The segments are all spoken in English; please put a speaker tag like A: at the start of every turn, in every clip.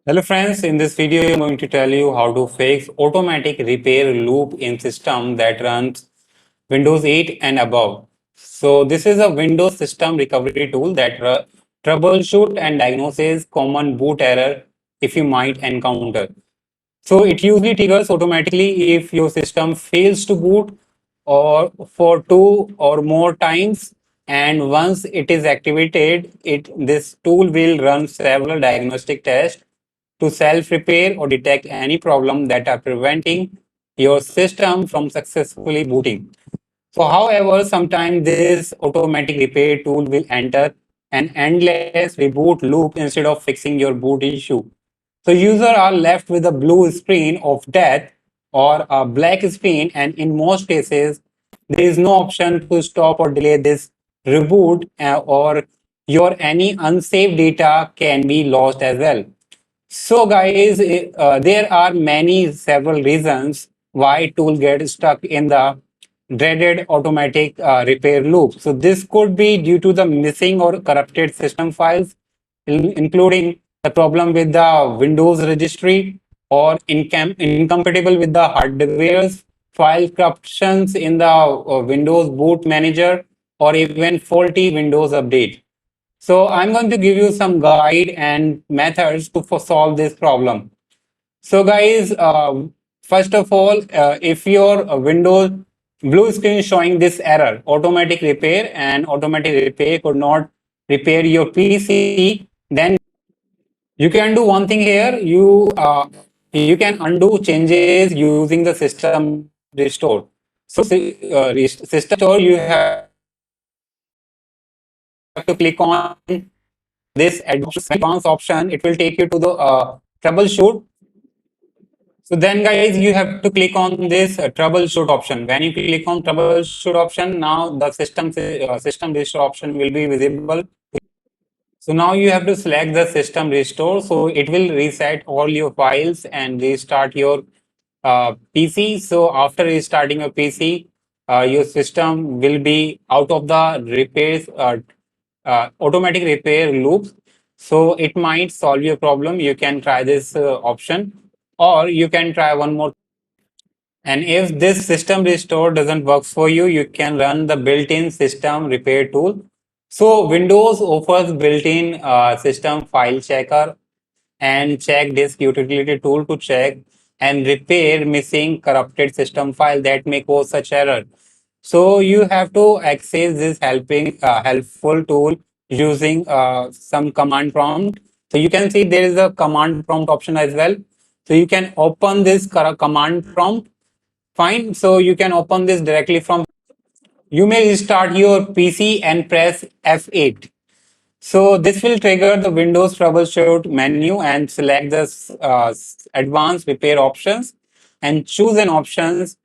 A: Hello friends, in this video I'm going to tell you how to fix automatic repair loop in system that runs Windows 8 and above. So this is a Windows system recovery tool that troubleshoot and diagnoses common boot error if you might encounter. So it usually triggers automatically if your system fails to boot or for two or more times, and once it is activated, this tool will run several diagnostic tests to self-repair or detect any problem that are preventing your system from successfully booting. So, however, sometimes this automatic repair tool will enter an endless reboot loop instead of fixing your boot issue. So users are left with a blue screen of death or a black screen, and in most cases, there is no option to stop or delay this reboot, or your any unsafe data can be lost as well. So, guys, there are many several reasons why tool get stuck in the dreaded automatic repair loop. So, this could be due to the missing or corrupted system files, including the problem with the Windows registry or incompatible with the hardware's file corruptions in the Windows boot manager, or even faulty Windows update. So I'm going to give you some guide and methods to solve this problem. So guys, first of all, if your Windows blue screen showing this error, automatic repair, and automatic repair could not repair your PC, then you can do one thing here. You can undo changes using the system restore. So system restore, you have to click on this advanced option. It will take you to the troubleshoot. So then guys, you have to click on this troubleshoot option. When you click on troubleshoot option, now the system restore option will be visible. So now you have to select the system restore. So it will reset all your files and restart your PC. So after restarting your PC, your system will be out of the repairs automatic repair loops. So it might solve your problem. You can try this option, or you can try one more. And if this system restore doesn't work for you, you can run the built-in system repair tool. So Windows offers built-in system file checker and check disk utility tool to check and repair missing corrupted system file that may cause such error. So you have to access this helpful tool using some command prompt. So you can see there is a command prompt option as well. So you can open this command prompt. Fine. So you can open this directly from. You may restart your PC and press F8. So this will trigger the Windows troubleshoot menu and select the advanced repair options and choose an options,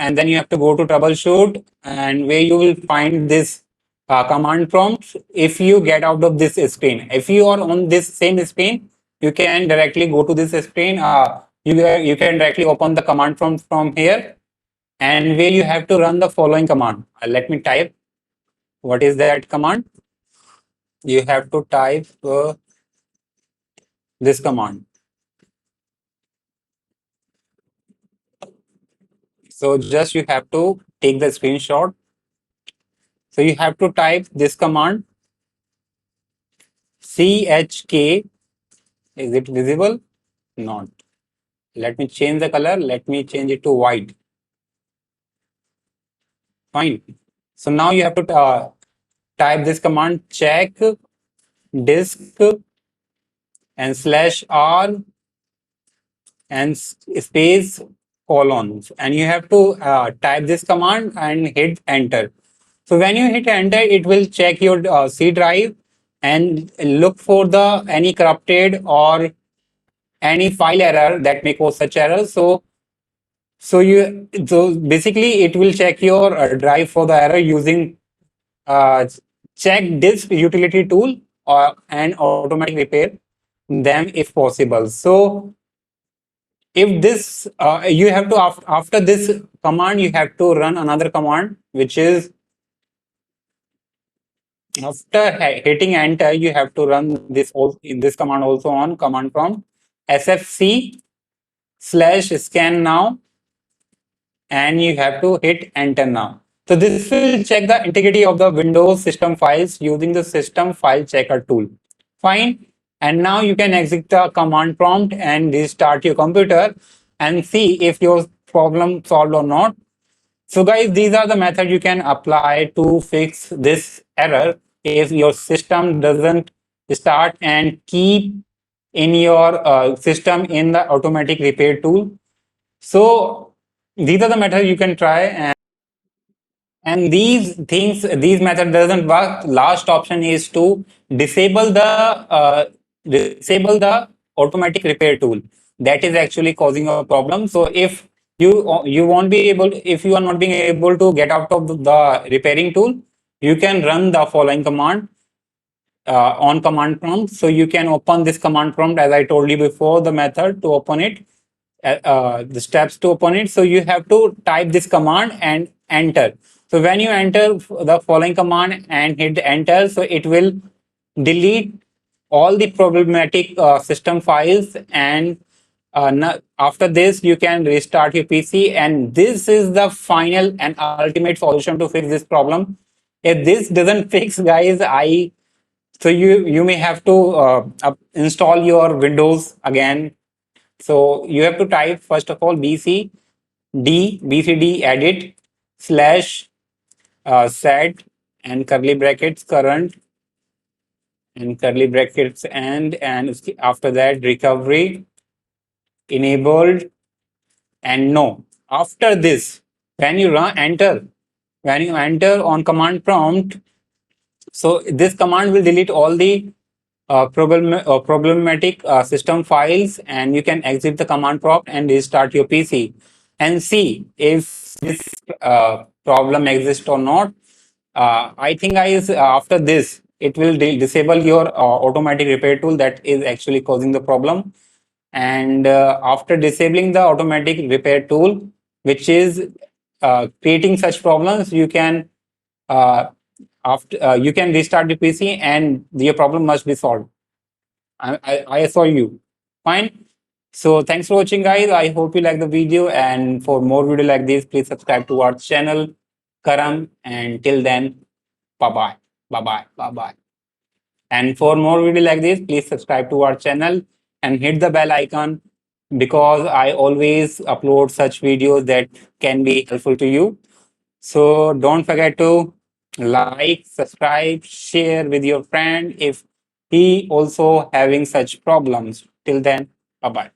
A: and then you have to go to troubleshoot, and where you will find this command prompt. If you get out of this screen, if you are on this same screen, you can directly go to this screen. You can directly open the command prompt from here, and where you have to run the following command. Let me type. What is that command? You have to type this command. So just you have to take the screenshot. So you have to type this command chk. Is it visible? Not. Let me change the color. Let me change it to white. Fine. So now you have to type this command check disk and slash r and space colons, and you have to type this command and hit enter. So when you hit enter, it will check your C drive and look for the any corrupted or any file error that may cause such error. So basically it will check your drive for the error using uh, check disk utility tool or and automatic repair them if possible. So if this you have to after this command, you have to run another command, which is After hitting enter, you have to run this in this command also on command prompt sfc slash scan now, and you have to hit enter now. So this will check the integrity of the Windows system files using the system file checker tool. Fine. And now you can exit the command prompt and restart your computer and see if your problem solved or not. So guys, these are the methods you can apply to fix this error if your system doesn't start and keep in your system in the automatic repair tool. So these are the methods you can try, and these method doesn't work. Last option is to disable the automatic repair tool. That is actually causing a problem. So if you won't be able, if you are not being able to get out of the repairing tool, you can run the following command on command prompt. So you can open this command prompt as I told you before, the method to open it, the steps to open it. So you have to type this command and enter. So when you enter the following command and hit enter, so it will delete all the problematic system files, and after this you can restart your PC, and this is the final and ultimate solution to fix this problem. If this doesn't fix, guys, so you may have to install your Windows again. So you have to type first of all bcd edit slash set and curly brackets current and curly brackets and after that recovery enabled and no. After this, when you run enter, when you enter on command prompt, so this command will delete all the problematic system files, and you can exit the command prompt and restart your PC and see if this problem exists or not. I think, guys, after this, it will disable your automatic repair tool that is actually causing the problem. And after disabling the automatic repair tool, which is creating such problems, you can after you can restart the PC and your problem must be solved. I assure you. Fine. So thanks for watching, guys. I hope you like the video, and for more video like this, please subscribe to our channel, Karam. And till then, bye bye, bye bye, bye bye. And for more video like this, please subscribe to our channel and hit the bell icon, because I always upload such videos that can be helpful to you. So don't forget to like, subscribe, share with your friend if he also having such problems. Till then, bye bye.